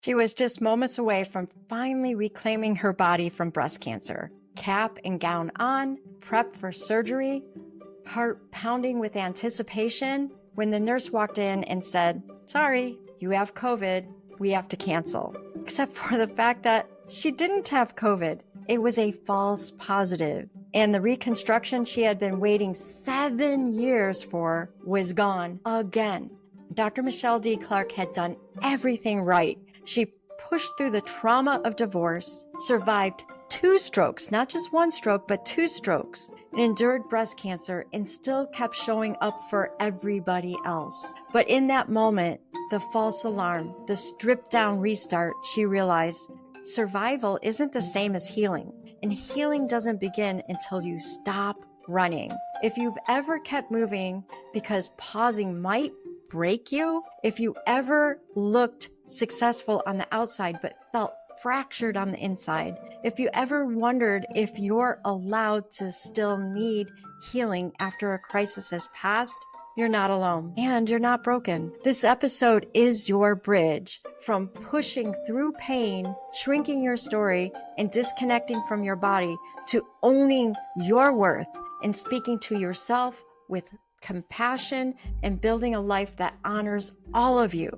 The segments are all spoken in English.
She was just moments away from finally reclaiming her body from breast cancer. Cap and gown on, prep for surgery, heart pounding with anticipation when the nurse walked in and said, "Sorry, you have COVID. We have to cancel." Except for the fact that she didn't have COVID. It was a false positive. And the reconstruction she had been waiting 7 years for was gone again. Dr. Michele D. Clark had done everything right. She pushed through the trauma of divorce, survived 2 strokes, not just 1 stroke, but 2 strokes, and endured breast cancer and still kept showing up for everybody else. But in that moment, the false alarm, the stripped down restart, she realized survival isn't the same as healing. And healing doesn't begin until you stop running. If you've ever kept moving because pausing might break you, if you ever looked successful on the outside but felt fractured on the inside, if you ever wondered if you're allowed to still need healing after a crisis has passed, you're not alone and you're not broken. This episode is your bridge from pushing through pain, shrinking your story, and disconnecting from your body to owning your worth and speaking to yourself with compassion and building a life that honors all of you.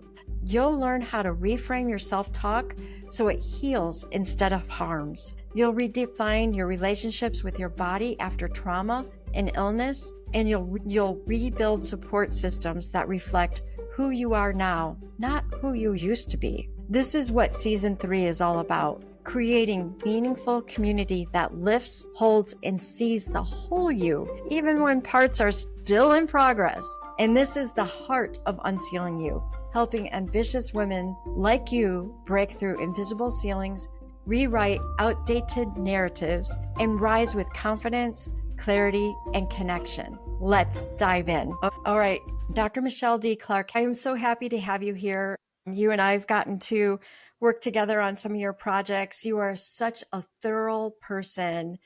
You'll learn how to reframe your self-talk so it heals instead of harms. You'll redefine your relationships with your body after trauma and illness, and you'll rebuild support systems that reflect who you are now, not who you used to be. This is what season 3 is all about. Creating meaningful community that lifts, holds, and sees the whole you, even when parts are still in progress. And this is the heart of UnCeiling You, helping ambitious women like you break through invisible ceilings, rewrite outdated narratives, and rise with confidence, clarity, and connection. Let's dive in. All right, Dr. Michele D. Clark, I am so happy to have you here. You and I have gotten to work together on some of your projects. You are such a thorough person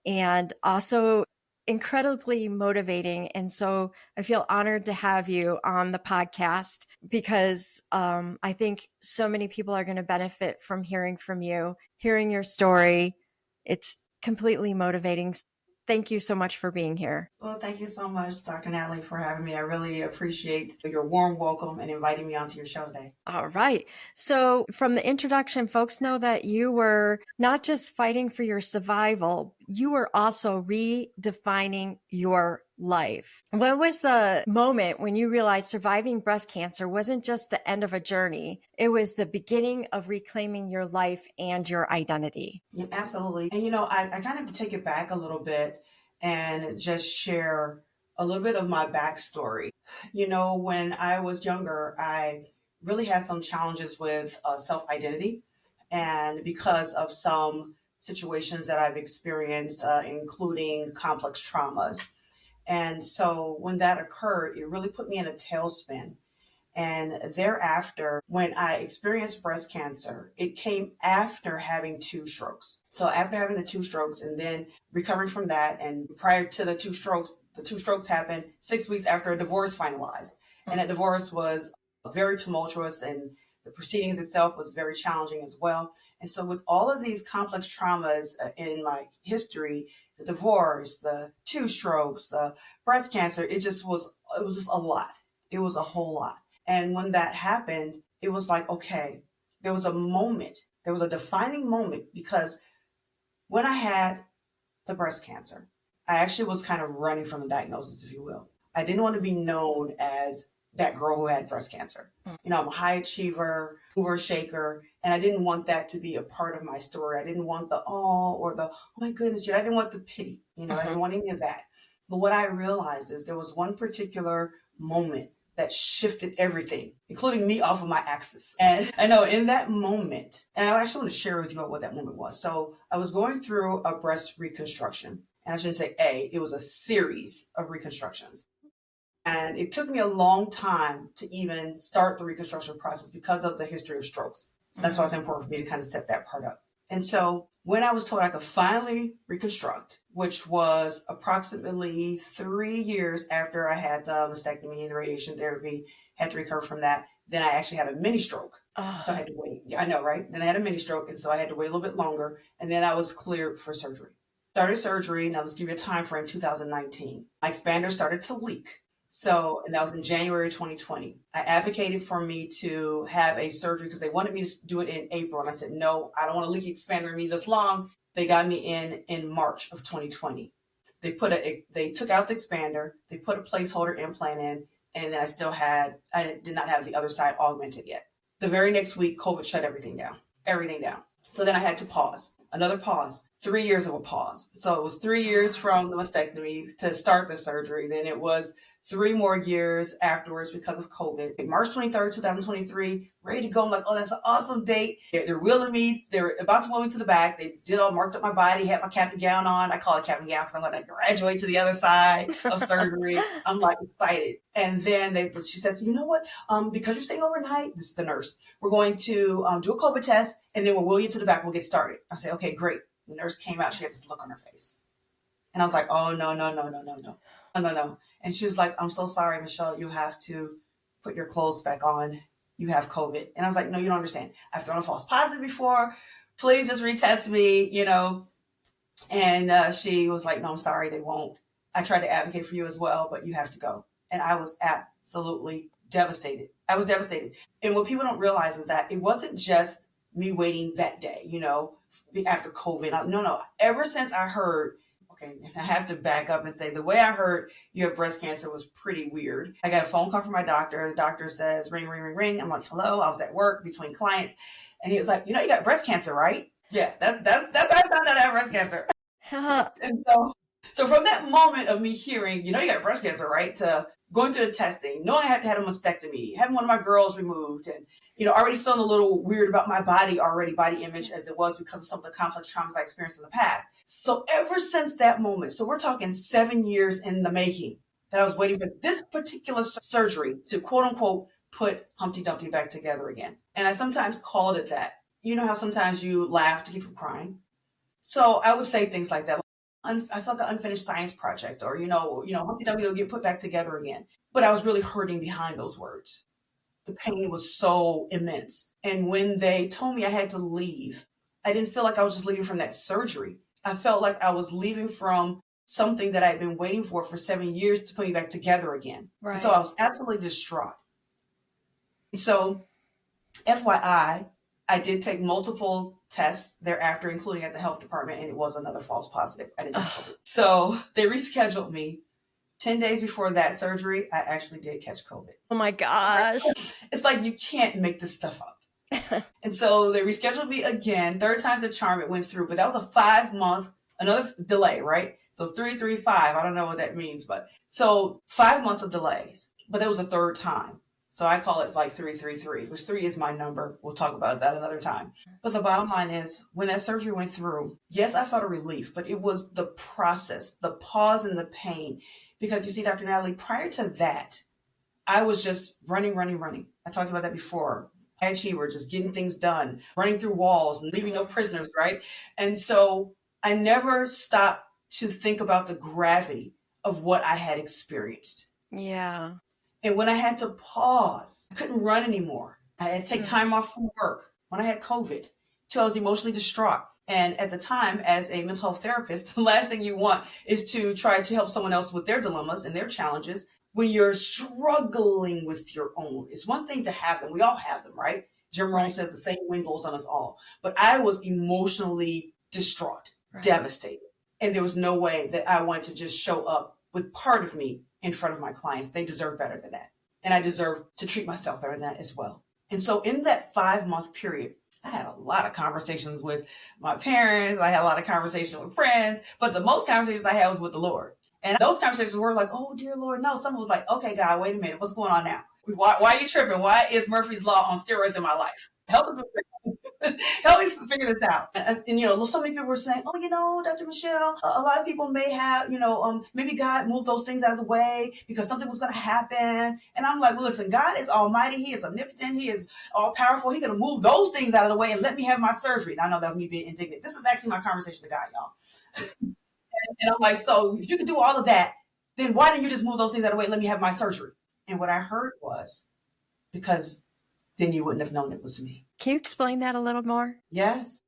and also incredibly motivating. And so I feel honored to have you on the podcast because I think so many people are going to benefit from hearing from you, hearing your story. It's completely motivating. Thank you so much for being here. Well, thank you so much, Dr. Natalie, for having me. I really appreciate your warm welcome and inviting me onto your show today. All right. So from the introduction, folks know that you were not just fighting for your survival, you were also redefining your life. What was the moment when you realized surviving breast cancer wasn't just the end of a journey? It was the beginning of reclaiming your life and your identity. Yeah, absolutely. And, I kind of take it back a little bit and just share a little bit of my backstory. When I was younger, I really had some challenges with self-identity. And because of some situations that I've experienced, including complex traumas. And so when that occurred, it really put me in a tailspin. And thereafter, when I experienced breast cancer, it came after having 2 strokes. So after having the 2 strokes and then recovering from that, and prior to the 2 strokes happened 6 weeks after a divorce finalized. And that divorce was very tumultuous, and the proceedings itself was very challenging as well. And so with all of these complex traumas in my history, the divorce, the 2 strokes, the breast cancer, it was just a lot. It was a whole lot. And when that happened, it was like, okay, there was a defining moment, because when I had the breast cancer, I actually was kind of running from the diagnosis, if you will. I didn't want to be known as that girl who had breast cancer. I'm a high achiever, mover, shaker, and I didn't want that to be a part of my story. I didn't want the oh my goodness, I didn't want the pity, I didn't want any of that. But what I realized is there was one particular moment that shifted everything, including me, off of my axis. And I know in that moment, and I actually want to share with you what that moment was. So I was going through a breast reconstruction, and I shouldn't say it was a series of reconstructions. And it took me a long time to even start the reconstruction process because of the history of strokes. So that's why it's important for me to kind of set that part up. And so when I was told I could finally reconstruct, which was approximately 3 years after I had the mastectomy and the radiation therapy, had to recover from that, then I actually had a mini stroke. So I Oh, had to wait. Yeah, I know, right? Then I had a mini stroke, and so I had to wait a little bit longer, and then I was cleared for surgery. Started surgery. Now let's give you a time frame. 2019. My expander started to leak. So, and that was in January 2020. I advocated for me to have a surgery because they wanted me to do it in April, and I said no. I don't want a leaky expander in me this long. They got me in March of 2020. They took out the expander. They put a placeholder implant in, and then I did not have the other side augmented yet. The very next week, COVID shut everything down, everything down. So then I had to pause, another pause, 3 years of a pause. So it was 3 years from the mastectomy to start the surgery. Then it was 3 more years afterwards because of COVID. March 23rd, 2023, ready to go. I'm like, oh, that's an awesome date. They're wheeling me. They're about to wheel me to the back. They did all marked up my body, had my cap and gown on. I call it cap and gown because I'm going to graduate to the other side of surgery. I'm like excited. And then she says, you know what? Because you're staying overnight, this is the nurse, we're going to do a COVID test and then we'll wheel you to the back. We'll get started. I said, okay, great. The nurse came out. She had this look on her face. And I was like, oh, no, no, no, no, no, no, no, no, no. And she was like, I'm so sorry, Michelle, you have to put your clothes back on. You have COVID. And I was like, no, you don't understand. I've thrown a false positive before. Please just retest me. And she was like, no, I'm sorry, they won't. I tried to advocate for you as well, but you have to go. And I was absolutely devastated. I was devastated. And what people don't realize is that it wasn't just me waiting that day, after COVID. No. Ever since I heard, okay, I have to back up and say the way I heard you have breast cancer was pretty weird. I got a phone call from my doctor. The doctor says, ring, ring, ring, ring. I'm like, hello. I was at work between clients. And he was like, you got breast cancer, right? Yeah, that's how I found out I have breast cancer. And so from that moment of me hearing, you got breast cancer, right, to going through the testing, knowing I had to have a mastectomy, having one of my girls removed, and already feeling a little weird about my body image as it was because of some of the complex traumas I experienced in the past. So ever since that moment, so we're talking 7 years in the making, that I was waiting for this particular surgery to quote unquote put Humpty Dumpty back together again. And I sometimes called it that. You know how sometimes you laugh to keep from crying? So I would say things like that. I felt like an unfinished science project, or Humpty Dumpty will get put back together again. But I was really hurting behind those words. The pain was so immense. And when they told me I had to leave, I didn't feel like I was just leaving from that surgery. I felt like I was leaving from something that I had been waiting for 7 years to put me back together again. Right. So I was absolutely distraught. So FYI, I did take multiple tests thereafter, including at the health department, and it was another false positive. I didn't have COVID. So they rescheduled me. 10 days before that surgery, I actually did catch COVID. Oh my gosh. It's like you can't make this stuff up. And so they rescheduled me again. Third time's a charm, it went through, but that was a 5-month, another delay, right? So 335, I don't know what that means, but so 5 months of delays, but that was the third time. So I call it like 333, which 3 is my number. We'll talk about that another time. But the bottom line is, when that surgery went through, yes, I felt a relief, but it was the process, the pause and the pain. Because you see, Dr. Natalie, prior to that, I was just running. I talked about that before. High achiever, just getting things done, running through walls and leaving no prisoners, right? And so I never stopped to think about the gravity of what I had experienced. Yeah. And when I had to pause, I couldn't run anymore. I had to take time off from work when I had COVID, till I was emotionally distraught. And at the time, as a mental health therapist, the last thing you want is to try to help someone else with their dilemmas and their challenges when you're struggling with your own. It's one thing to have them. We all have them, right? Jim Rohn says the same wind blows on us all. But I was emotionally distraught, devastated. And there was no way that I wanted to just show up with part of me in front of my clients. They deserve better than that. And I deserve to treat myself better than that as well. And so in that 5-month period, I had a lot of conversations with my parents. I had a lot of conversations with friends, but the most conversations I had was with the Lord. And those conversations were like, oh, dear Lord, no. Someone was like, okay, God, wait a minute. What's going on now? Why are you tripping? Why is Murphy's Law on steroids in my life? Help us. Help me figure this out. And so many people were saying, oh, Dr. Michelle, a lot of people may have, maybe God moved those things out of the way because something was going to happen. And I'm like, well, listen, God is almighty. He is omnipotent. He is all powerful. He could have moved those things out of the way and let me have my surgery. And I know that was me being indignant. This is actually my conversation to God, y'all. and I'm like, so if you could do all of that, then why didn't you just move those things out of the way and let me have my surgery? And what I heard was, because then you wouldn't have known it was me. Can you explain that a little more? Yes.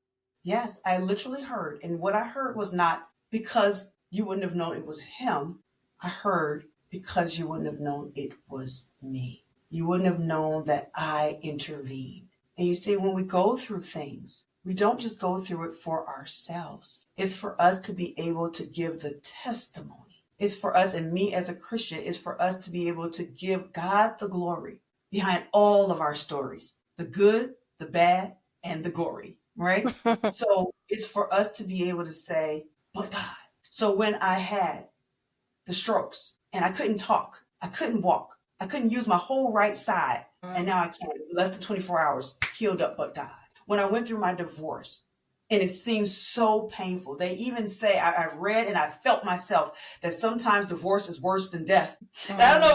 Yes. I literally heard. And what I heard was not because you wouldn't have known it was him. I heard because you wouldn't have known it was me. You wouldn't have known that I intervened. And you see, when we go through things, we don't just go through it for ourselves. It's for us to be able to give the testimony. It's for us, and me as a Christian, it's for us to be able to give God the glory behind all of our stories, the good, the bad, and the gory, right? So it's for us to be able to say, but God. So when I had the strokes and I couldn't talk, I couldn't walk, I couldn't use my whole right side, and now I can, less than 24 hours, healed up, but God. When I went through my divorce, and it seems so painful. They even say, I've read and I felt myself that sometimes divorce is worse than death. And I don't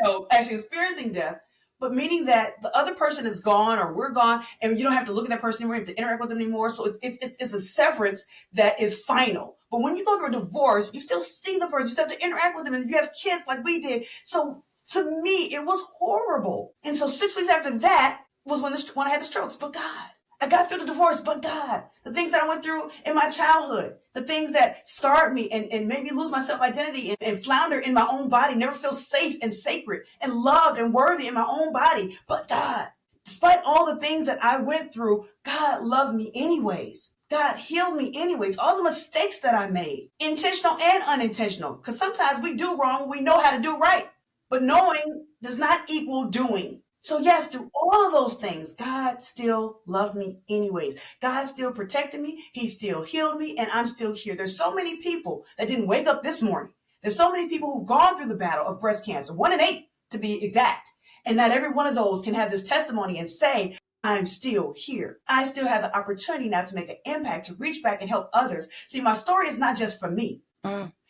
know about, actually experiencing death, but meaning that the other person is gone or we're gone and you don't have to look at that person anymore, you have to interact with them anymore. So it's a severance that is final. But when you go through a divorce, you still see the person, you still have to interact with them, and you have kids like we did. So to me, it was horrible. And so 6 weeks after that was when I had the strokes. But God, I got through the divorce, but God, the things that I went through in my childhood, the things that scarred me and made me lose my self-identity and flounder in my own body, never feel safe and sacred and loved and worthy in my own body. But God, despite all the things that I went through, God loved me anyways. God healed me anyways. All the mistakes that I made, intentional and unintentional, because sometimes we do wrong when we know how to do right. But knowing does not equal doing. So yes, through all of those things, God still loved me anyways. God still protected me. He still healed me, and I'm still here. There's so many people that didn't wake up this morning. There's so many people who've gone through the battle of breast cancer, 1 in 8 to be exact. And not every one of those can have this testimony and say, I'm still here. I still have the opportunity now to make an impact, to reach back and help others. See, my story is not just for me.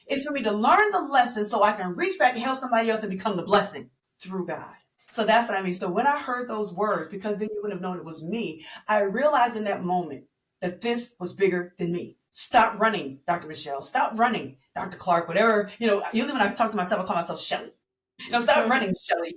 It's for me to learn the lesson so I can reach back and help somebody else and become the blessing through God. So that's what I mean. So when I heard those words, because then you wouldn't have known it was me, I realized in that moment that this was bigger than me. Stop running, Dr. Michele. Stop running, Dr. Clark, whatever. Usually when I talk to myself, I call myself Shelly. Stop running, Shelly.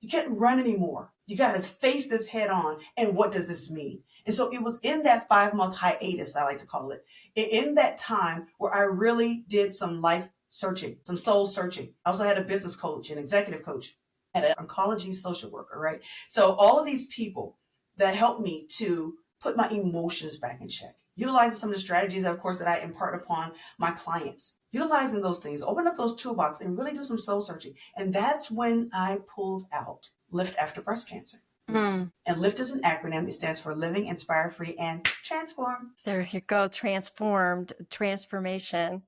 You can't run anymore. You got to face this head on. And what does this mean? And so it was in that 5-month hiatus, I like to call it, in that time where I really did some life searching, some soul searching. I also had a business coach, an executive coach, and an oncology social worker, right? So all of these people that helped me to put my emotions back in check, utilizing some of the strategies that, of course, that I impart upon my clients, utilizing those things, open up those toolbox and really do some soul searching. And that's when I pulled out Lift After Breast Cancer. And LIFT is an acronym. It stands for Living, Inspire, Free, and Transform. There you go. Transformed, transformation.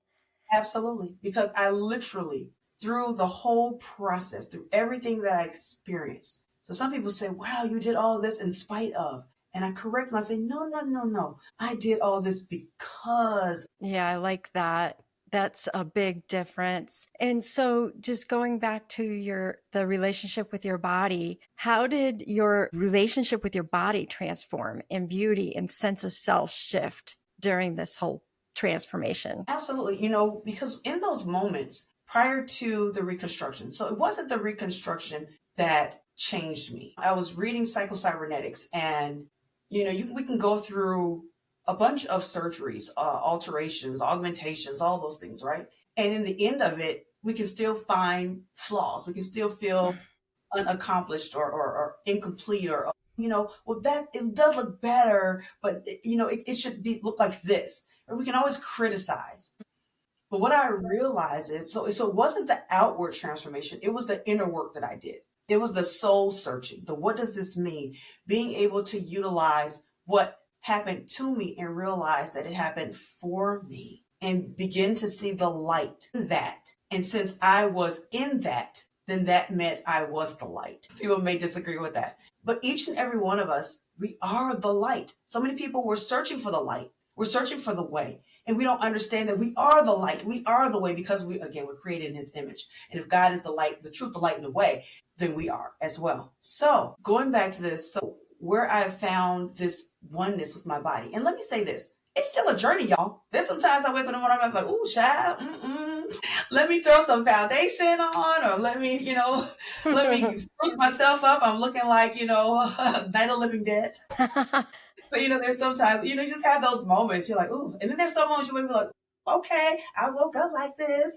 Absolutely. Because I literally, through the whole process, through everything that I experienced. So some people say, wow, you did all this in spite of. And I correct them. I say, no. I did all this because. Yeah, I like that. That's a big difference. And so just going back to the relationship with your body, how did your relationship with your body transform in beauty and sense of self shift during this whole transformation? Absolutely. Because in those moments prior to the reconstruction, so it wasn't the reconstruction that changed me. I was reading psychocybernetics, and, we can go through a bunch of surgeries, alterations, augmentations, all those things, right? And in the end of it, we can still find flaws. We can still feel unaccomplished or incomplete or, that it does look better, but it should look like this. Or we can always criticize. But what I realized is, so it wasn't the outward transformation. It was the inner work that I did. It was the soul searching. What does this mean? Being able to utilize what happened to me and realize that it happened for me and begin to see the light in that. And since I was in that, then that meant I was the light. People may disagree with that. But each and every one of us, we are the light. So many people were searching for the light. We're searching for the way. And we don't understand that we are the light. We are the way because we're created in his image. And if God is the light, the truth, the light, and the way, then we are as well. So going back to this, where I found this oneness with my body. And let me say this, it's still a journey, y'all. There's sometimes I wake up in the morning, I'm like, ooh, child, let me throw some foundation on, or let me, let me spruce myself up. I'm looking like, Night of Living Dead. So, there's sometimes, you just have those moments. You're like, ooh. And then there's some moments you might be like, okay, I woke up like this.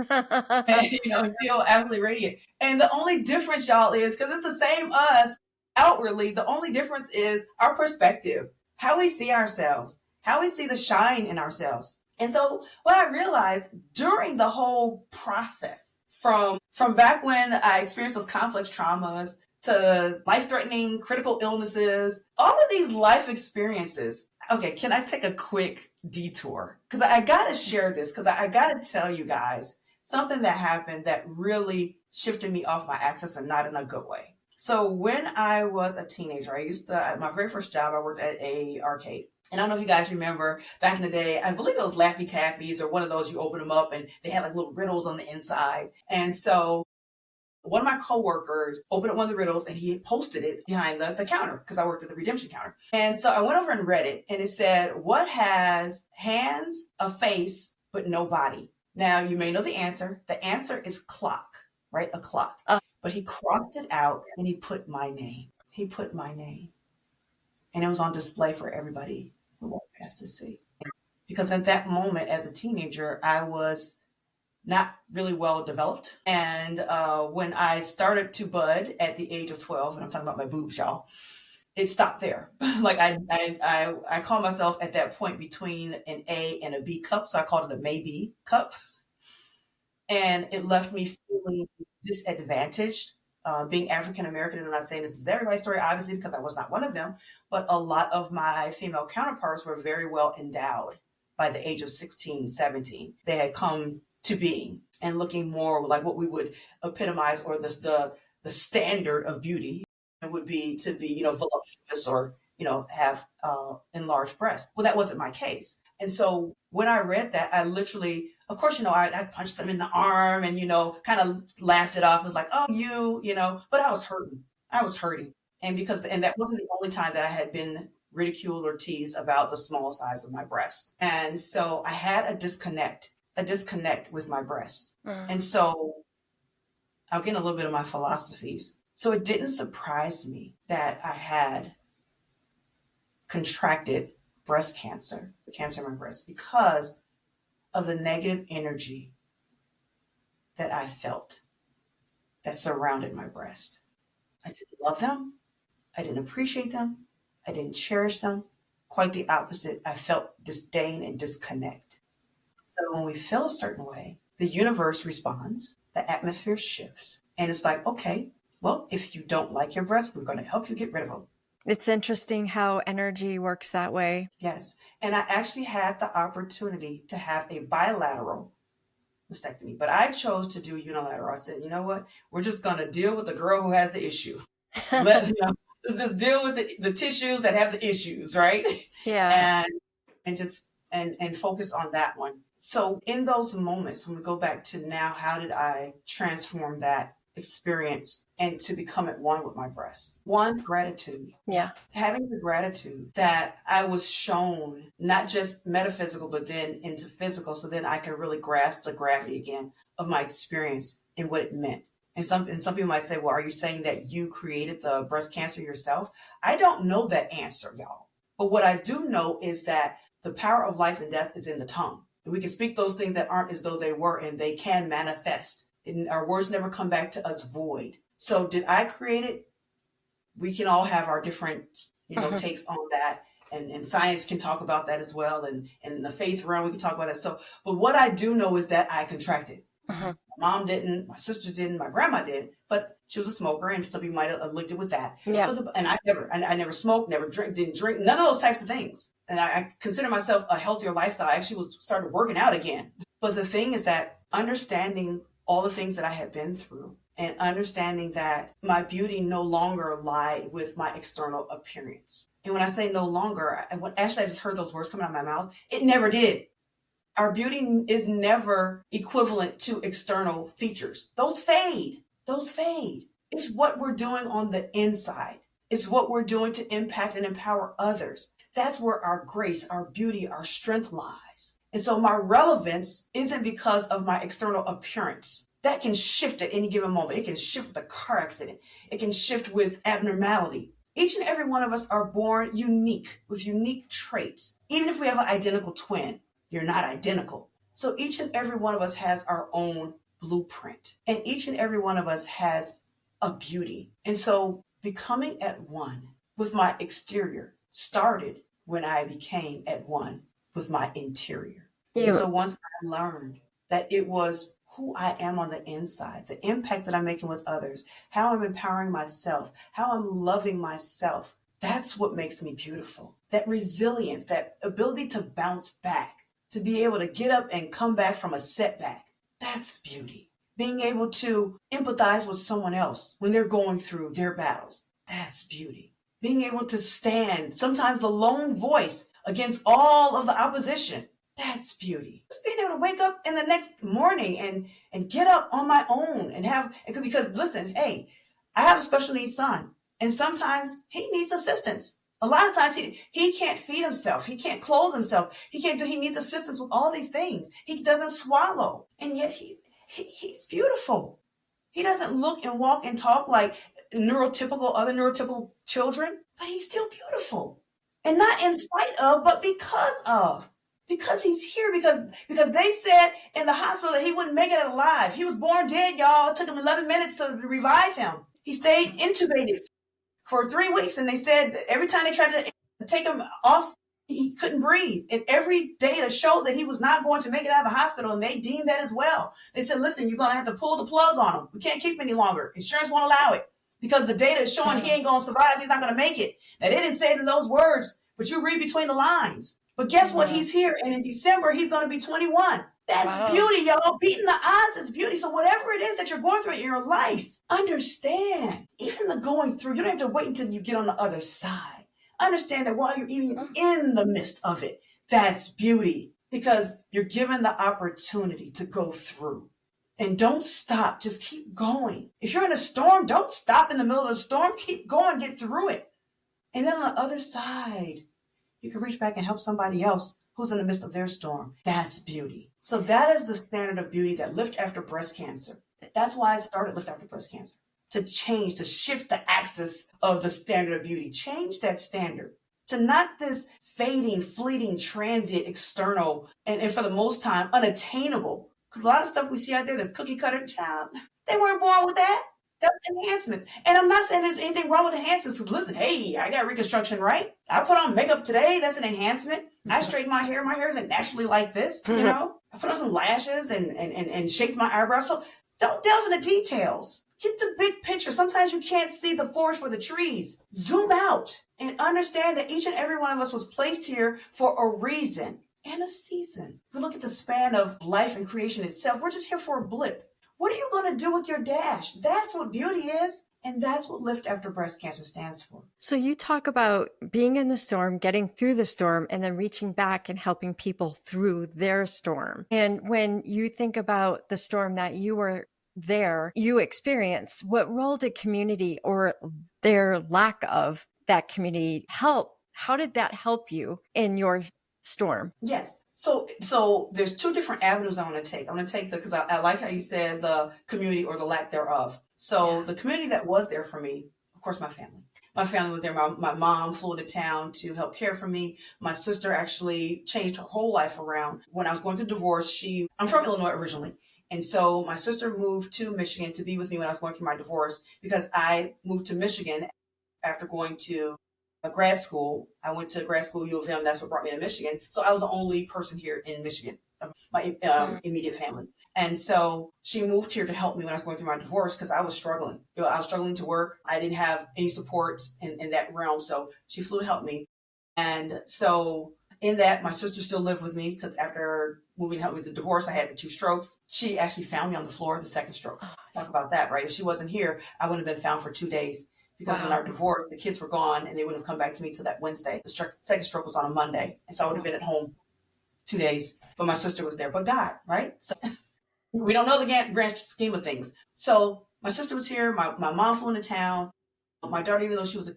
And, feel absolutely radiant. And the only difference, y'all, is because it's the same us outwardly. The only difference is our perspective, how we see ourselves, how we see the shine in ourselves. And so what I realized during the whole process, from back when I experienced those complex traumas to life-threatening critical illnesses, all of these life experiences. Okay, can I take a quick detour? Because I got to share this, because I got to tell you guys something that happened that really shifted me off my axis, and not in a good way. So when I was a teenager, at my very first job, I worked at a arcade. And I don't know if you guys remember back in the day, I believe it was Laffy Taffies, or one of those, you open them up and they had like little riddles on the inside. And so one of my coworkers opened up one of the riddles and he posted it behind the counter, because I worked at the redemption counter. And so I went over and read it, and it said, what has hands, a face, but no body? Now, you may know the answer. The answer is clock, right? A clock. But he crossed it out and he put my name. He put my name. And it was on display for everybody who walked past to see. Because at that moment, as a teenager, I was not really well developed. And when I started to bud at the age of 12, and I'm talking about my boobs, y'all, it stopped there. Like I call myself at that point between an A and a B cup. So I called it a maybe cup. And it left me feeling disadvantaged. Being African American, and I'm not saying this is everybody's story, obviously, because I was not one of them, but a lot of my female counterparts were very well endowed by the age of 16, 17. They had come to being and looking more like what we would epitomize, or the standard of beauty would be to be, voluptuous, or, have enlarged breasts. Well, that wasn't my case. And so when I read that, I literally, of course, I punched him in the arm and, kind of laughed it off. I was like, oh, but I was hurting. And and that wasn't the only time that I had been ridiculed or teased about the small size of my breast. And so I had a disconnect with my breasts. And so I'll get a little bit of my philosophies. So it didn't surprise me that I had contracted breast cancer in my breast, because of the negative energy that I felt that surrounded my breast. I didn't love them. I didn't appreciate them. I didn't cherish them. Quite the opposite. I felt disdain and disconnect. So when we feel a certain way, the universe responds, the atmosphere shifts, and it's like, okay, well, if you don't like your breasts, we're going to help you get rid of them. It's interesting how energy works that way. Yes. And I actually had the opportunity to have a bilateral mastectomy, but I chose to do unilateral. I said, you know what? We're just going to deal with the girl who has the issue. Let's just deal with the tissues that have the issues, right? Yeah. And focus on that one. So in those moments, when we go back to now, how did I transform that experience and to become at one with my breast? One, gratitude. Yeah. Having the gratitude that I was shown, not just metaphysical, but then into physical, so then I can really grasp the gravity again of my experience and what it meant. And some people might say, well, are you saying that you created the breast cancer yourself? I don't know that answer, y'all. But what I do know is that the power of life and death is in the tongue. And we can speak those things that aren't as though they were, and they can manifest. And our words never come back to us void. So did I create it? We can all have our different, takes on that. And science can talk about that as well. And in the faith realm, we can talk about that. So, but what I do know is that I contracted. My mom didn't, my sisters didn't, my grandma did, but she was a smoker, and some people might have linked it with that. Yeah. And I never smoked, never didn't drink, none of those types of things. And I consider myself a healthier lifestyle. I actually started working out again. But the thing is that understanding all the things that I had been through, and understanding that my beauty no longer lied with my external appearance. And when I say no longer, I just heard those words coming out of my mouth. It never did. Our beauty is never equivalent to external features. Those fade. It's what we're doing on the inside. It's what we're doing to impact and empower others. That's where our grace, our beauty, our strength lies. And so my relevance isn't because of my external appearance. That can shift at any given moment. It can shift with a car accident. It can shift with abnormality. Each and every one of us are born unique with unique traits. Even if we have an identical twin, you're not identical. So each and every one of us has our own blueprint. And each and every one of us has a beauty. And so becoming at one with my exterior started when I became at one with my interior. You, So once I learned that it was who I am on the inside, the impact that I'm making with others, how I'm empowering myself, how I'm loving myself, that's what makes me beautiful. That resilience, that ability to bounce back, to be able to get up and come back from a setback, that's beauty. Being able to empathize with someone else when they're going through their battles, that's beauty. Being able to stand, sometimes the lone voice against all of the opposition, that's beauty. Just being able to wake up in the next morning and get up on my own and have, because listen, hey, I have a special needs son, and sometimes he needs assistance. A lot of times he can't feed himself. He can't clothe himself. He needs assistance with all these things. He doesn't swallow. And yet he's beautiful. He doesn't look and walk and talk like other neurotypical children, but he's still beautiful. And not in spite of, but because of. Because he's here, because they said in the hospital that he wouldn't make it alive. He was born dead, y'all. It took him 11 minutes to revive him. He stayed intubated for 3 weeks, and they said that every time they tried to take him off, he couldn't breathe. And every data showed that he was not going to make it out of the hospital, and they deemed that as well. They said, listen, you're going to have to pull the plug on him. We can't keep him any longer. Insurance won't allow it because the data is showing he ain't going to survive. He's not going to make it. Now, they didn't say it in those words, but you read between the lines. But guess what? He's here. And in December, he's going to be 21. That's beauty, y'all. Beating the odds is beauty. So whatever it is that you're going through in your life, understand. Even the going through, you don't have to wait until you get on the other side. Understand that while you're even in the midst of it, that's beauty. Because you're given the opportunity to go through. And don't stop. Just keep going. If you're in a storm, don't stop in the middle of the storm. Keep going. Get through it. And then on the other side, you can reach back and help somebody else who's in the midst of their storm. That's beauty. So that is the standard of beauty that Lift After Breast Cancer. That's why I started Lift After Breast Cancer. To change, to shift the axis of the standard of beauty. Change that standard. To not this fading, fleeting, transient, external, and for the most time, unattainable. Because a lot of stuff we see out there, this cookie cutter child, they weren't born with that. That's enhancements. And I'm not saying there's anything wrong with enhancements. Because listen, hey, I got reconstruction, right? I put on makeup today. That's an enhancement. I straighten my hair. My hair isn't naturally like this, you know? I put on some lashes and shaped my eyebrows. So don't delve into details. Get the big picture. Sometimes you can't see the forest for the trees. Zoom out and understand that each and every one of us was placed here for a reason and a season. If we look at the span of life and creation itself, we're just here for a blip. What are you going to do with your dash? That's what beauty is. And that's what Lift After Breast Cancer stands for. So you talk about being in the storm, getting through the storm, and then reaching back and helping people through their storm. And when you think about the storm that you were there, you experienced, what role did community or their lack of that community help? How did that help you in your storm? Yes. So there's two different avenues I want to take. I'm going to take because I like how you said the community or the lack thereof. So the community that was there for me, of course, my family. My family was there. My mom flew to town to help care for me. My sister actually changed her whole life around. When I was going through divorce, I'm from Illinois originally. And so my sister moved to Michigan to be with me when I was going through my divorce because I moved to Michigan after going to a grad school. I went to grad school, U of M. That's what brought me to Michigan. So I was the only person here in Michigan, my immediate family. And so she moved here to help me when I was going through my divorce because I was struggling. I was struggling to work. I didn't have any support in that realm. So she flew to help me. And so in that, my sister still lived with me because after moving to help me with the divorce, I had the 2 strokes. She actually found me on the floor of the second stroke. Talk about that, right? If she wasn't here, I wouldn't have been found for 2 days. Because when our divorce, the kids were gone and they wouldn't have come back to me till that Wednesday. The second stroke was on a Monday. And so I would have been at home 2 days, but my sister was there. But God, right? So we don't know the grand scheme of things. So my sister was here. My mom flew into town. My daughter, even though she was,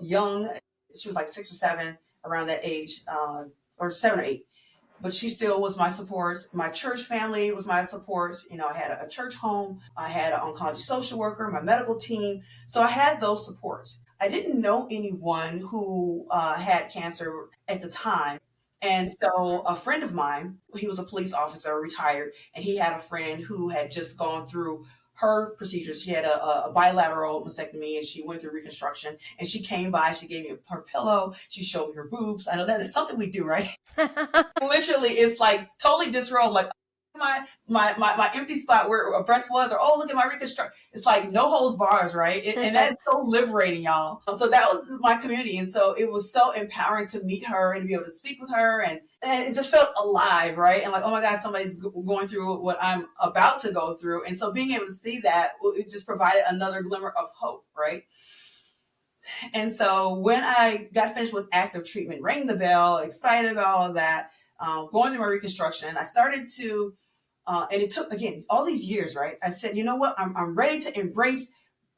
young, she was like 6 or 7. around that age, or 7 or 8. But she still was my support. My church family was my support. I had a church home. I had an oncology social worker, my medical team. So I had those supports. I didn't know anyone who had cancer at the time. And so a friend of mine, he was a police officer, retired, and he had a friend who had just gone through her procedures. She had a bilateral mastectomy, and she went through reconstruction, and she came by, she gave me her pillow, she showed me her boobs. I know that is something we do, right? Literally, it's like totally disrobe, like my empty spot where a breast was, or oh, look at my reconstruct. It's like no holds bars, right? And that is so liberating, y'all. So that was my community, and so it was so empowering to meet her and be able to speak with her, and it just felt alive, right? And like, oh my God, somebody's going through what I'm about to go through, and so being able to see that, it just provided another glimmer of hope, right? And so when I got finished with active treatment, rang the bell, excited about all of that, going through my reconstruction, I started to, and it took, again, all these years, right? I said, you know what? I'm ready to embrace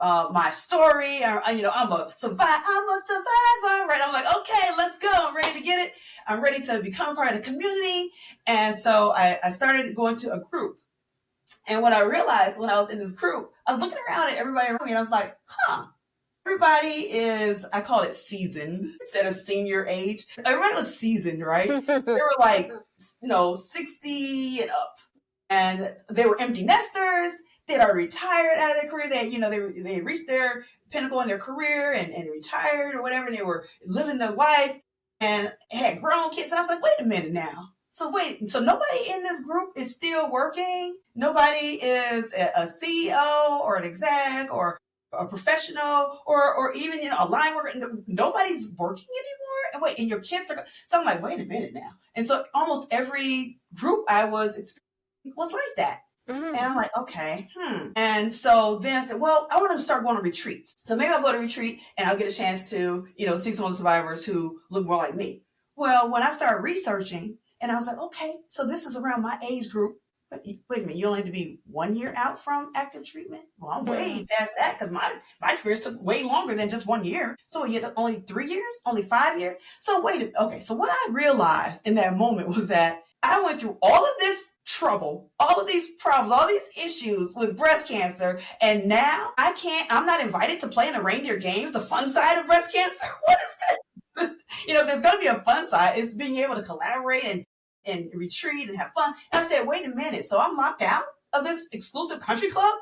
my story. I'm a survivor, right? I'm like, okay, let's go. I'm ready to get it. I'm ready to become part of the community. And so I started going to a group. And what I realized when I was in this group, I was looking around at everybody around me, and I was like, everybody is, I call it seasoned instead of senior age. Everybody was seasoned, right? So they were like, 60 and up. And they were empty nesters. They'd already retired out of their career. They reached their pinnacle in their career and retired or whatever. And they were living their life and had grown kids. And I was like, wait a minute now. So nobody in this group is still working. Nobody is a CEO or an exec or a professional or even a line worker. Nobody's working anymore. And your kids are. So I'm like, wait a minute now. And so almost every group I was experiencing was like that. Mm-hmm. And I'm like, okay. And so then I said, well, I want to start going to retreats. So maybe I'll go to retreat and I'll get a chance to, see some of the survivors who look more like me. Well, when I started researching, and I was like, okay, so this is around my age group. But wait a minute, you only have to be 1 year out from active treatment? Well, I'm way past that because my experience took way longer than just 1 year. So you had only 3 years, only 5 years. So wait a minute. Okay, so what I realized in that moment was that I went through all of this trouble, all of these problems, all these issues with breast cancer, and now I'm not invited to play in the reindeer games, the fun side of breast cancer. What is this? If there's going to be a fun side, it's being able to collaborate and retreat and have fun. And I said, wait a minute, so I'm locked out of this exclusive country club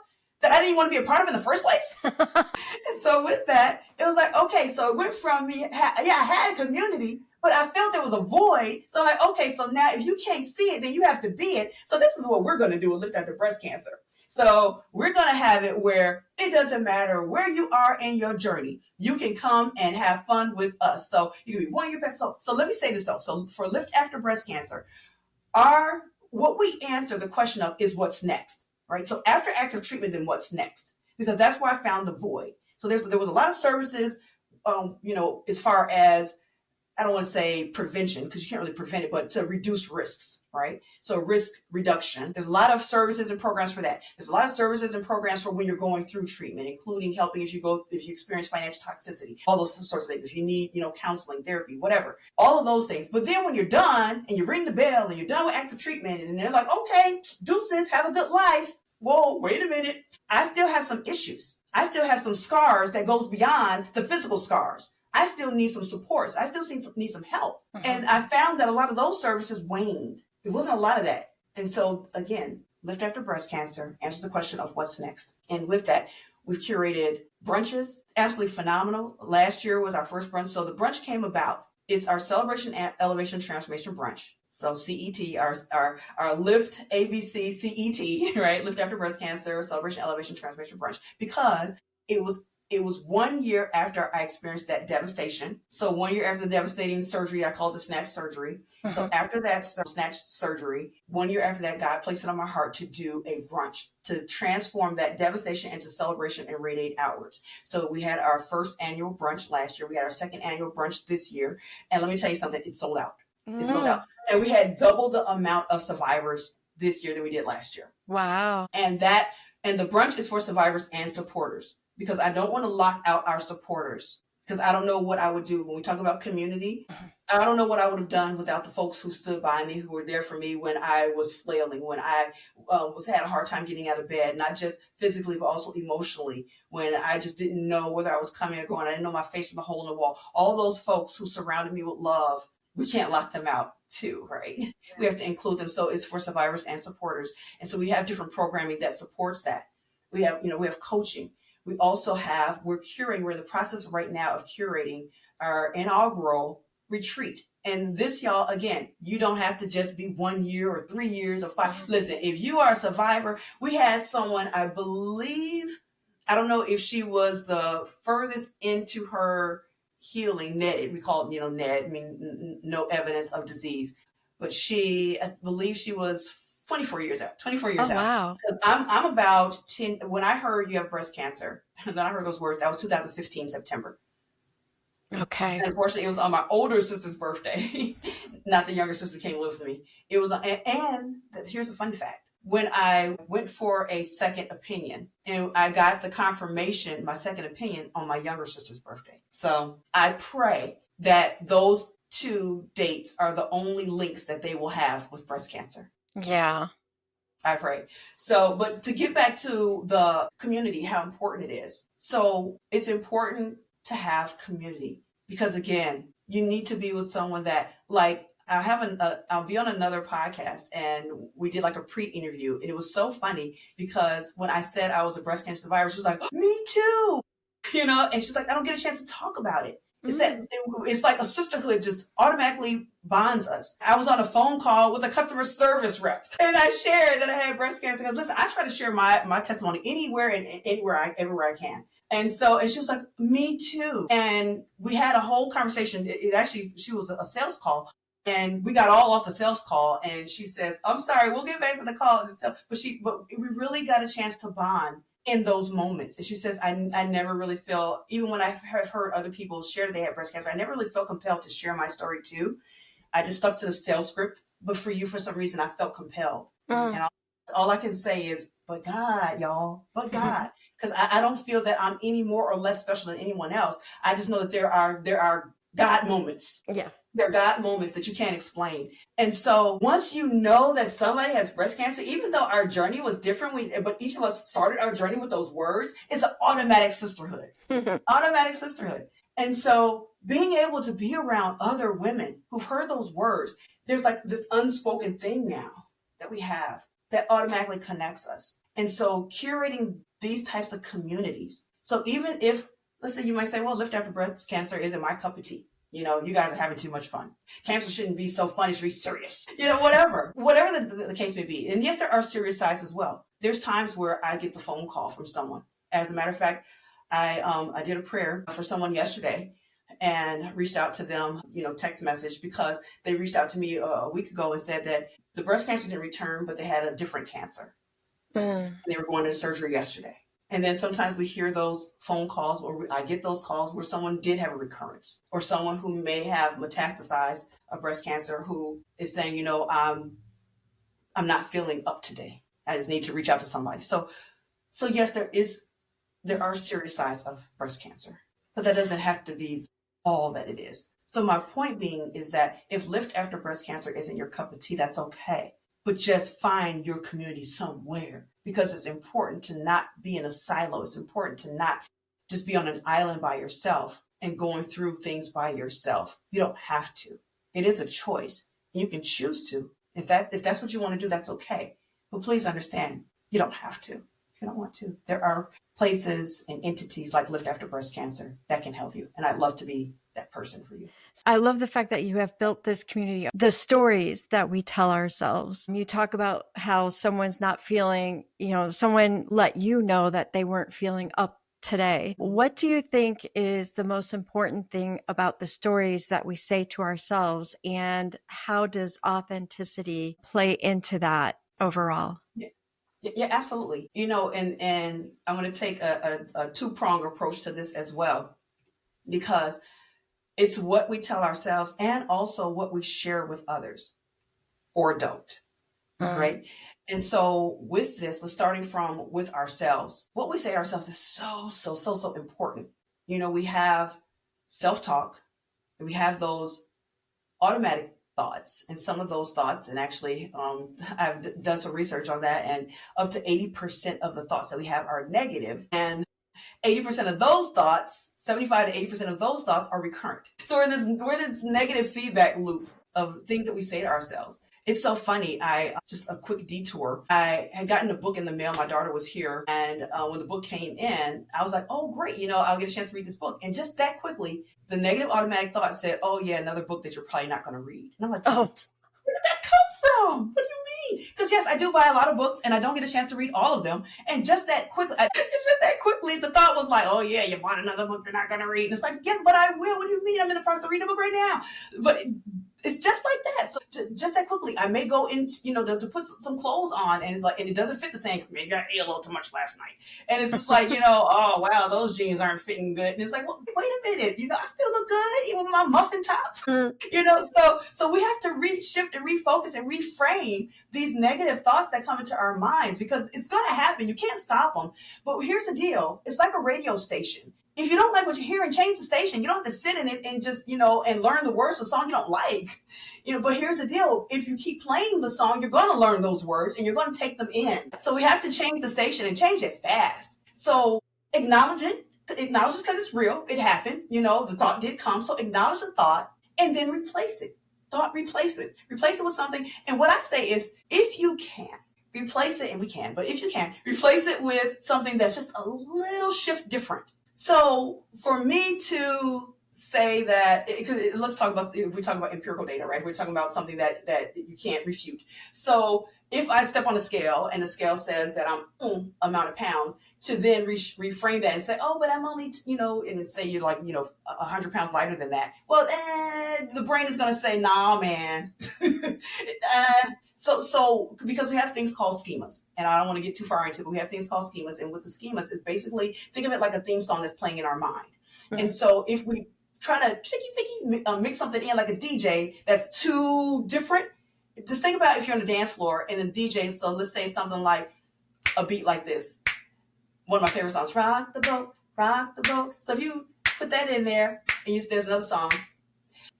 that I didn't want to be a part of in the first place? And so with that, it was like, okay, so it went from me, I had a community, but I felt there was a void. So I'm like, okay, so now if you can't see it, then you have to be it. So this is what we're going to do with Lift After Breast Cancer. So we're going to have it where it doesn't matter where you are in your journey. You can come and have fun with us. So you can be 1 year past. So let me say this though. So for Lift After Breast Cancer, what we answer the question of is what's next, right? So after active treatment, then what's next? Because that's where I found the void. So there was a lot of services, as far as, I don't want to say prevention because you can't really prevent it, but to reduce risks, right? So risk reduction. There's a lot of services and programs for that. There's a lot of services and programs for when you're going through treatment, including helping if you experience financial toxicity, all those sorts of things. If you need, counseling, therapy, whatever, all of those things. But then when you're done and you ring the bell and you're done with active treatment and they're like, okay, deuces, have a good life. Whoa, wait a minute. I still have some issues. I still have some scars that goes beyond the physical scars. I still need some supports. I still need some help. Uh-huh. And I found that a lot of those services waned. There wasn't a lot of that. And so again, Lift After Breast Cancer answers the question of what's next. And with that, we've curated brunches, absolutely phenomenal. Last year was our first brunch. So the brunch came about. It's our Celebration Elevation Transformation Brunch. So CET, our Lift ABC CET, right? Lift After Breast Cancer, Celebration Elevation Transformation Brunch, because it was 1 year after I experienced that devastation. So 1 year after the devastating surgery, I call it the snatch surgery. Uh-huh. So after that snatch surgery, 1 year after that, God placed it on my heart to do a brunch to transform that devastation into celebration and radiate outwards. So we had our first annual brunch last year. We had our second annual brunch this year. And let me tell you something, it sold out. It sold out. And we had double the amount of survivors this year than we did last year. Wow. And the brunch is for survivors and supporters, because I don't want to lock out our supporters, because I don't know what I would do when we talk about community. I don't know what I would have done without the folks who stood by me, who were there for me when I was flailing, when I had a hard time getting out of bed, not just physically, but also emotionally, when I just didn't know whether I was coming or going. I didn't know my face from the hole in the wall. All those folks who surrounded me with love, we can't lock them out too, right? Yeah. We have to include them. So it's for survivors and supporters. And so we have different programming that supports that. We have coaching. We also we're in the process right now of curating our inaugural retreat. And this, y'all, again, you don't have to just be 1 year or 3 years or 5. Listen, if you are a survivor, we had someone, I believe, I don't know if she was the furthest into her healing, Ned, we call it, Ned, I mean, no evidence of disease. But I believe she was 24 years out. Oh, wow. I'm about 10. When I heard you have breast cancer, and then I heard those words, that was 2015, September. Okay. And unfortunately, it was on my older sister's birthday, not the younger sister who came live with me. It was, and here's a fun fact. When I went for a second opinion, and I got the confirmation, my second opinion, on my younger sister's birthday. So I pray that those 2 dates are the only links that they will have with breast cancer. Yeah. I pray. So, but to get back to the community, how important it is. So it's important to have community because, again, you need to be with someone that, like, I'll be on another podcast, and we did like a pre-interview, and it was so funny because when I said I was a breast cancer survivor, she was like, me too, and she's like, I don't get a chance to talk about it. It's like a sisterhood just automatically bonds us. I was on a phone call with a customer service rep, and I shared that I had breast cancer. Because listen, I try to share my testimony anywhere and everywhere I can. And she was like, me too. And we had a whole conversation. She was a sales call, and we got all off the sales call. And she says, I'm sorry, we'll get back to the call. But we really got a chance to bond in those moments. And she says, I never really feel, even when I have heard other people share they had breast cancer, I never really felt compelled to share my story too. I just stuck to the sales script. But for you, for some reason, I felt compelled. And all I can say is, but God, y'all, but God. Because I don't feel that I'm any more or less special than anyone else. I just know that there are God moments. Yeah. There are God moments that you can't explain. And so once you know that somebody has breast cancer, even though our journey was different, but each of us started our journey with those words, it's an automatic sisterhood. Automatic sisterhood. And so being able to be around other women who've heard those words, there's like this unspoken thing now that we have that automatically connects us. And so curating these types of communities. So even if, let's say you might say, well, Lift After Breast Cancer isn't my cup of tea. You guys are having too much fun. Cancer shouldn't be so fun. It should be serious. Whatever the case may be. And yes, there are serious sides as well. There's times where I get the phone call from someone. As a matter of fact, I did a prayer for someone yesterday and reached out to them, text message, because they reached out to me a week ago and said that the breast cancer didn't return, but they had a different cancer. And they were going to surgery yesterday. And then sometimes we hear those phone calls, or I get those calls where someone did have a recurrence, or someone who may have metastasized a breast cancer who is saying, I'm not feeling up today. I just need to reach out to somebody. So yes, there are serious sides of breast cancer, but that doesn't have to be all that it is. So my point being is that if Lift After Breast Cancer isn't your cup of tea, that's okay. But just find your community somewhere, because it's important to not be in a silo. It's important to not just be on an island by yourself and going through things by yourself. You don't have to. It is a choice. You can choose to. If that's what you want to do, that's okay. But please understand, you don't have to. You don't want to. There are places and entities like Lift After Breast Cancer that can help you. And I'd love to be that person for you. I love the fact that you have built this community, the stories that we tell ourselves. You talk about how someone's not feeling, someone let you know that they weren't feeling up today. What do you think is the most important thing about the stories that we say to ourselves, and how does authenticity play into that overall? Yeah, absolutely. And I'm going to take a two-pronged approach to this as well, because it's what we tell ourselves and also what we share with others or don't, right? And so with this, starting from with ourselves, what we say to ourselves is so important. We have self-talk, and we have those automatic thoughts. And some of those thoughts, and actually, I've done some research on that, and up to 80% of the thoughts that we have are negative. And 80% of those thoughts, 75 to 80% of those thoughts are recurrent. So we're this negative feedback loop of things that we say to ourselves. It's so funny. Just a quick detour. I had gotten a book in the mail. My daughter was here. And when the book came in, I was like, oh, great. I'll get a chance to read this book. And just that quickly, the negative automatic thought said, oh, yeah, another book that you're probably not going to read. And I'm like, oh, where did that come from? What do you mean? Because yes, I do buy a lot of books and I don't get a chance to read all of them. And just that quickly, the thought was like, oh yeah, you bought another book you're not going to read. And it's like, yeah, but I will. What do you mean? I'm in the process of reading a book right now. But it's just like that. So just that quickly, I may go into, to put some clothes on, and it's like, and it doesn't fit the same. Maybe I ate a little too much last night. And it's just like, oh wow, those jeans aren't fitting good. And it's like, well, wait a minute, I still look good even with my muffin top. So we have to reshift and refocus and reframe these negative thoughts that come into our minds, because it's going to happen. You can't stop them. But here's the deal. It's like a radio station. If you don't like what you hear, and change the station. You don't have to sit in it and just, and learn the words of a song you don't like. But here's the deal. If you keep playing the song, you're going to learn those words and you're going to take them in. So we have to change the station, and change it fast. So acknowledge it because it's real. It happened. The thought did come. So acknowledge the thought and then replace it. Thought replacements. Replace it with something. And what I say is, if you can, replace it, and we can, but if you can, replace it with something that's just a little shift different. So for me to say that, let's talk about, if we talk about empirical data, right? We're talking about something that you can't refute. So if I step on a scale and the scale says that I'm amount of pounds, to then reframe that and say, oh, but I'm only, and say you're like, 100 pounds lighter than that. Well, the brain is going to say, nah, man. So because we have things called schemas, and I don't want to get too far into it, but we have things called schemas. And with the schemas, is basically, think of it like a theme song that's playing in our mind. Mm-hmm. And so if we try to mix something in like a DJ that's too different, just think about if you're on the dance floor and the DJ, so let's say something like a beat like this. One of my favorite songs, rock the boat, rock the boat. So if you put that in there, and there's another song,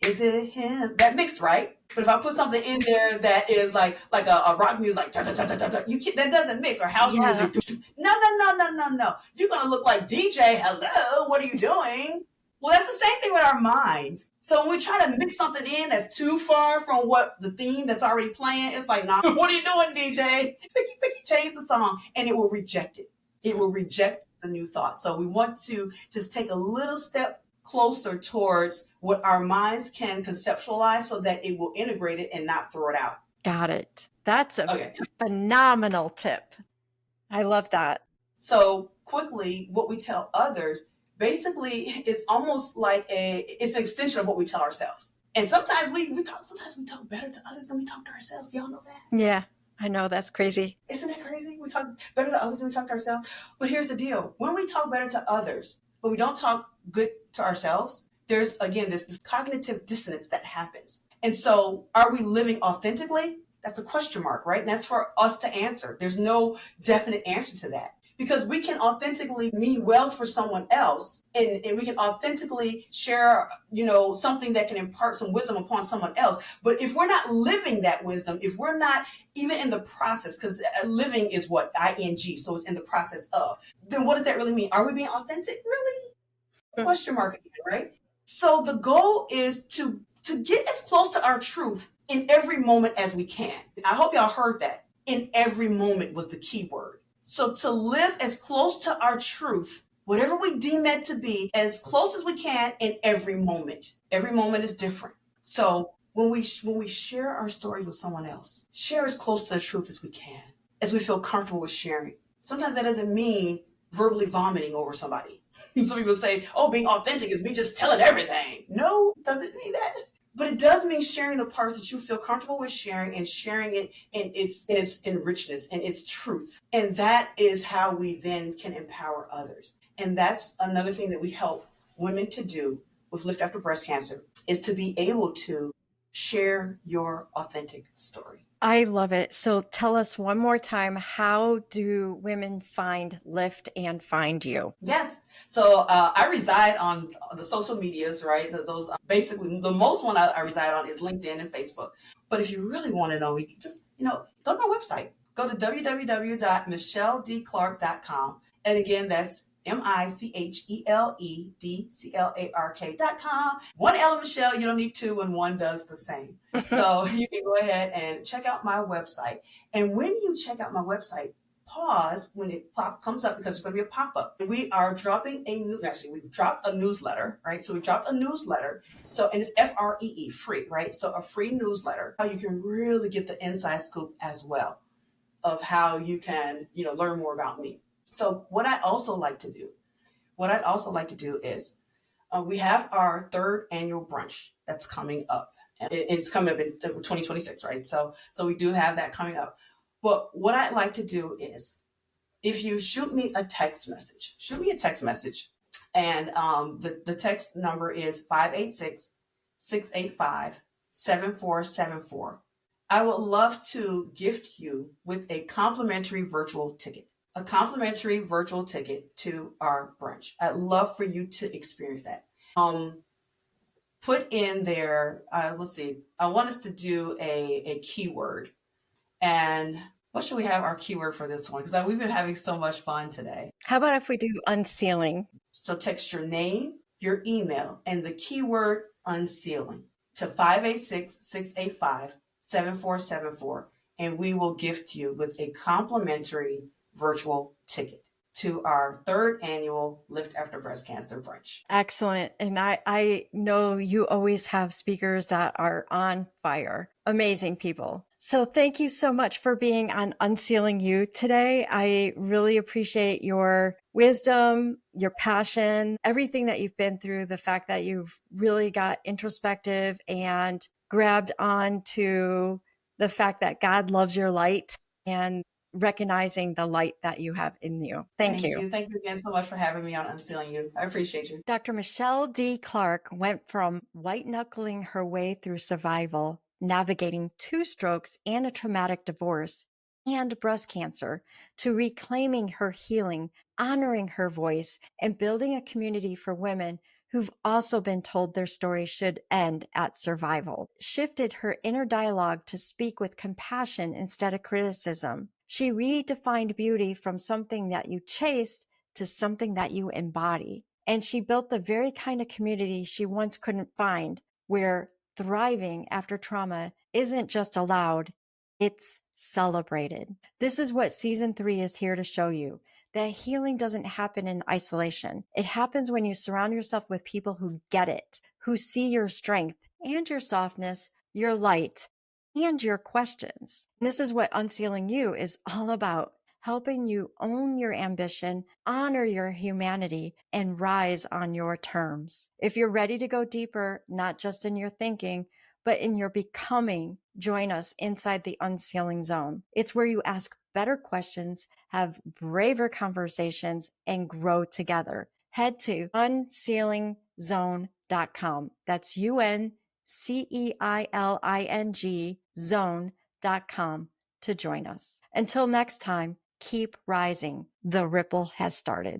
is it him? That mixed, right? But if I put something in there that is like a rock music, like that doesn't mix, or house music. No. You're gonna look like DJ. Hello, what are you doing? Well, that's the same thing with our minds. So when we try to mix something in that's too far from what the theme that's already playing, it's like, nah, what are you doing, DJ? Picky, change the song, and it will reject it. It will reject the new thought. So we want to just take a little step closer towards what our minds can conceptualize, so that it will integrate it and not throw it out. Got it. That's a phenomenal tip. I love that. So quickly, what we tell others basically is almost like it's an extension of what we tell ourselves. And sometimes we talk better to others than we talk to ourselves. Y'all know that? Yeah, I know. That's crazy. Isn't that crazy? We talk better to others than we talk to ourselves. But here's the deal. When we talk better to others, but we don't talk good to ourselves, there's, again, this cognitive dissonance that happens. And so are we living authentically? That's a question mark, right? And that's for us to answer. There's no definite answer to that. Because we can authentically mean well for someone else, and we can authentically share, something that can impart some wisdom upon someone else. But if we're not living that wisdom, if we're not even in the process, because living is what? ING, so it's in the process of, then what does that really mean? Are we being authentic? Really? Question mark again, right? So the goal is to get as close to our truth in every moment as we can. I hope y'all heard that. In every moment was the key word. So to live as close to our truth, whatever we deem it to be, as close as we can in every moment. Every moment is different. So when we share our stories with someone else, share as close to the truth as we can, as we feel comfortable with sharing. Sometimes that doesn't mean verbally vomiting over somebody. Some people say, oh, being authentic is me just telling everything. No, it doesn't mean that. But it does mean sharing the parts that you feel comfortable with sharing, and sharing it in its richness and its truth. And that is how we then can empower others. And that's another thing that we help women to do with Lift After Breast Cancer, is to be able to Share your authentic story. I love it. So tell us one more time, how do women find Lift and find you? Yes. So I reside on the social medias, right? Those basically the most one I reside on is LinkedIn and Facebook. But if you really want to know, you can just go to my website. Go to www.micheledclark.com, and again, that's MicheledClark.com. One L of Michelle, you don't need two when one does the same. So you can go ahead and check out my website. And when you check out my website, pause when it comes up, because it's going to be a pop-up. We are dropping we've dropped a newsletter, right? So we dropped a newsletter. So, and it's FREE, free, right? So a free newsletter, how you can really get the inside scoop as well of how you can, learn more about me. So I'd also like to do is we have our third annual brunch that's coming up. It's coming up in 2026, right? So we do have that coming up. But what I'd like to do is, if you shoot me a text message, and the text number is 586-685-7474. I would love to gift you with a complimentary virtual ticket. To our brunch. I'd love for you to experience that. Put in there, let's see, I want us to do a keyword. And what should we have our keyword for this one? Because we've been having so much fun today. How about if we do unsealing? So text your name, your email, and the keyword unsealing to 586-685-7474. And we will gift you with a complimentary virtual ticket to our third annual Lift After Breast Cancer brunch. Excellent. And I know you always have speakers that are on fire. Amazing people. So thank you so much for being on UnCeiling You today. I really appreciate your wisdom, your passion, everything that you've been through, the fact that you've really got introspective and grabbed on to the fact that God loves your light and recognizing the light that you have in you. Thank you. Thank you again so much for having me on UnCeiling You. I appreciate you. Dr. Michele D. Clark went from white knuckling her way through survival, navigating 2 strokes and a traumatic divorce and breast cancer, to reclaiming her healing, honoring her voice, and building a community for women who've also been told their story should end at survival. Shifted her inner dialogue to speak with compassion instead of criticism. She redefined beauty from something that you chase to something that you embody. And she built the very kind of community she once couldn't find, where thriving after trauma isn't just allowed, it's celebrated. This is what season 3 is here to show you. That healing doesn't happen in isolation. It happens when you surround yourself with people who get it, who see your strength and your softness, your light, and your questions. This is what UnCeiling You is all about. Helping you own your ambition, honor your humanity, and rise on your terms. If you're ready to go deeper, not just in your thinking, but in your becoming, join us inside the UnCeiling Zone. It's where you ask better questions, have braver conversations, and grow together. Head to unceilingzone.com. That's UnCeiling zone.com to join us. Until next time, keep rising. The ripple has started.